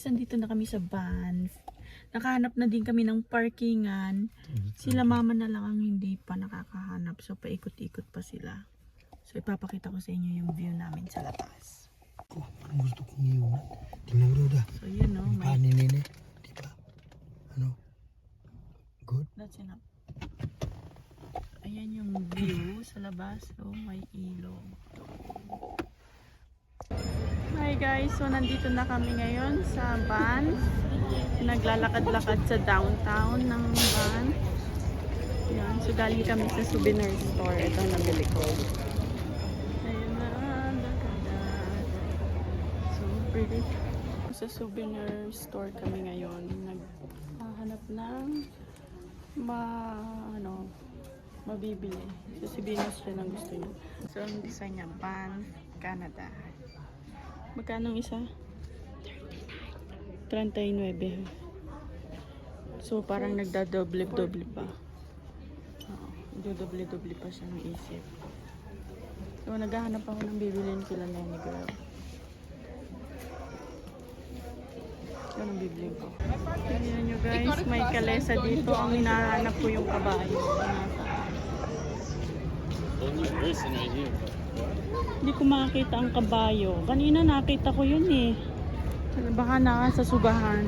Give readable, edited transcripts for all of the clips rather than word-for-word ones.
guys, nandito na kami sa Banff. Nakahanap na din kami ng parkingan. Sila mama na lang ang hindi pa nakakahanap. So paikot-ikot pa sila. So ipapakita ko sa inyo yung view namin sa labas. Oh, parang gusto kong iwan. Tinuro dah. So yun o. Ang kanin nini. Diba? Ano? Good? That's enough. Ayan yung view sa labas. So may ilog. Hi guys, so nandito na kami ngayon sa Banff. Naglalakad-lakad sa downtown ng Banff. Yan, so galing kami sa souvenir store. Ito ang nabili ko. Ayun na, so pretty. Sa souvenir store kami ngayon. Naghahanap ng mabibili. So si Venus rin ang gusto niya. So ang design niya, Banff, Canada. Magkano isa? 39. So parang nagdadoble-doble pa. Oo, nagdadoble-doble pa siya ng isip. So naghahanap ako ng bibilin kila Lenny girl. Yan ang bibilin ko. Tignan nyo guys, may kalesa dito. Ang hinahanap ko yung kabayo. Hindi ko makakita ang kabayo. Kanina nakita ko yun eh. Baka naka sa sugahan.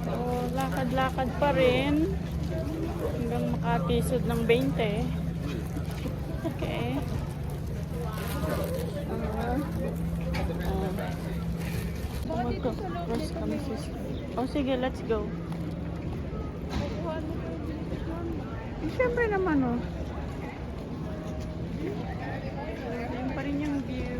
So, lakad-lakad pa rin. Hanggang makatisod ng 20. Okay. Oh, sige, let's go. Siyempre naman oh. Ayan pa rin yung view.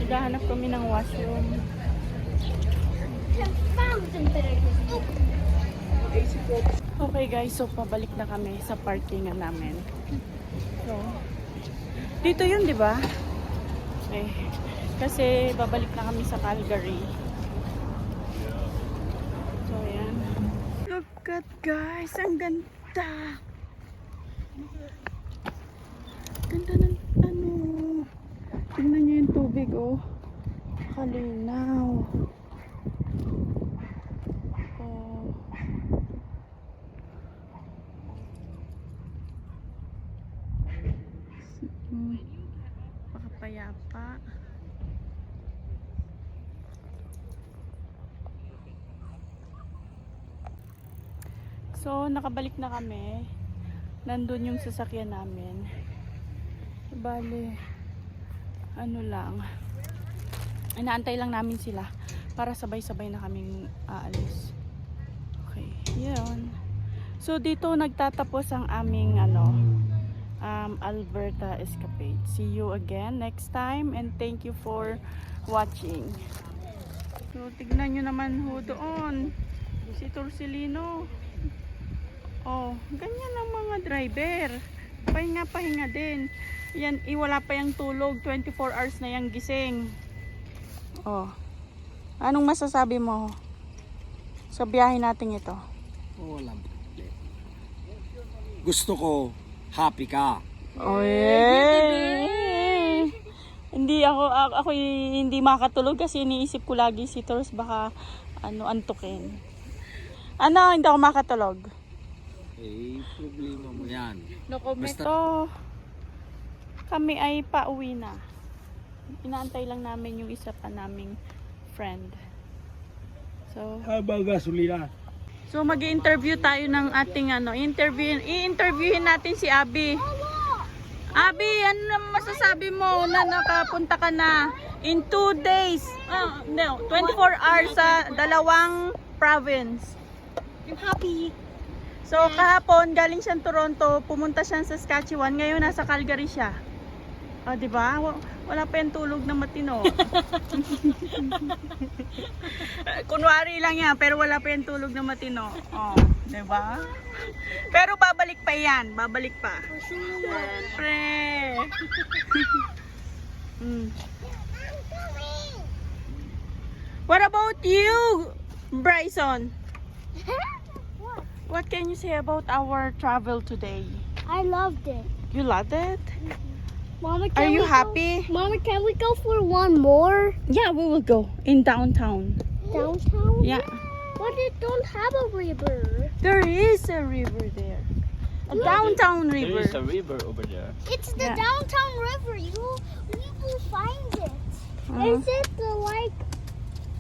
Naghahanap kami ng washroom. Okay guys, so pabalik na kami sa parkingan namin. So, dito yun, di ba? Okay. Kasi babalik na kami sa Calgary. So, ayan. Look at guys, ang ganda. Ganda ng ano. Tingnan nyo yung tubig, oh. Kalinaw. Oh. Pakapayapa. So, nakabalik na kami. Nandun yung sasakyan namin. Bale, ano lang. Inaantay lang namin sila para sabay-sabay na kaming aalis. Okay, yun. So, dito nagtatapos ang aming Alberta escapade. See you again next time and thank you for watching. So, tignan nyo naman ho doon. Si Torcelino. Oh, ganyan ang mga driver. Pahinga din. Yan, wala pa yung tulog. 24 hours na yung gising. Oh. Anong masasabi mo sa biyahe natin ito? Walang problema. Gusto ko, happy ka. Oh, yeah. Hindi ako hindi makatulog kasi iniisip ko lagi si Tors baka antukin. Hindi ako makatulog. Problema mo yan. No comment. So, kami ay pauwi na. Inaantay lang namin yung isa pa naming friend. So, Habang gasolina. So mag-i-interview tayo ng ating i-interviewin natin si Abby. Abby, ano naman masasabi mo na nakapunta ka na in 2 days? 24 hours sa dalawang province. I'm happy. So kahapon galing siyang Toronto, pumunta siya sa Saskatchewan, ngayon nasa Calgary siya. Oh, di ba? Wala pa yung tulog na matino. Kunwari lang yan, pero wala pa yung tulog na matino. Oh, di ba? Pero babalik pa yan, babalik pa. Siyempre. What about you, Bryson? What? What can you say about our travel today? I loved it. You loved it? Mama, Are you we happy? Go? Mama, can we go for one more? Yeah, we will go in downtown. Downtown? Yeah. But it don't have a river. There is a river there. A downtown There river. is a river over there. It's the Yeah. downtown river. We will find it. Uh-huh. Is it the like?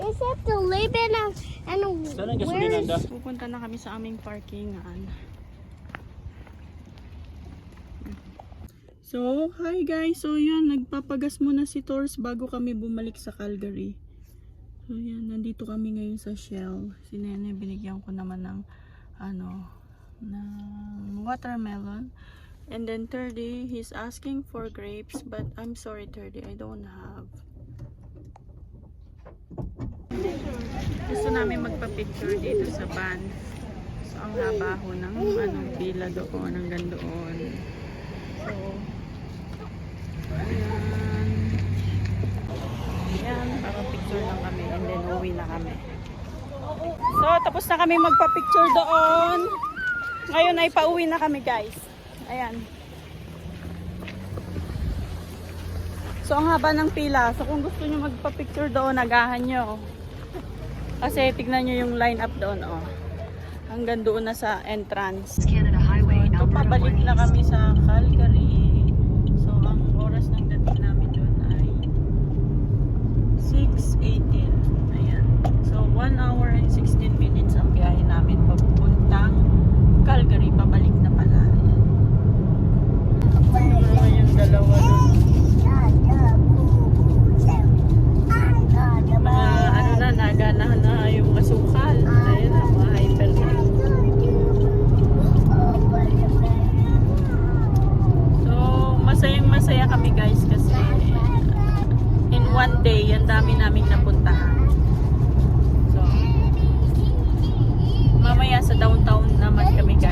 Is it the Lebanon and Saan ang where gasolina is? da? Pupunta na kami sa aming parkingan. So, hi guys. So, yun. Nagpapagas muna si Tors bago kami bumalik sa Calgary. So, yan. Nandito kami ngayon sa Shell. Si Nene, binigyan ko naman ng ng watermelon. And then, 30, he's asking for grapes. But, I'm sorry, 30. I don't have. Gusto namin magpa-picture dito sa van. So, ang haba ho ng pila doon, hanggang doon. So, ayan. Ayan, picture lang kami and then uwi na kami. So, tapos na kami magpa-picture doon. Ngayon ay pauwi na kami, guys. Ayan. So, ang haba ng pila. So, kung gusto nyo magpa-picture doon, agahan nyo. Kasi, tignan nyo yung line up doon, oh. Hanggang doon na sa entrance. So, pabalik na kami sa Calgary. So, ang oras ng dating namin doon ay 6:18. Ayan. So, 1 hour and 16 minutes ang biyahe namin papuntang Calgary. Pabalik na pala. Ayan. Ano yung dalawa doon? Nagana na yung asukal. Ayun na, mga hyper na. So, masayang-masaya kami guys kasi in one day, ang dami naming napuntahan. So, mamaya sa downtown naman kami guys.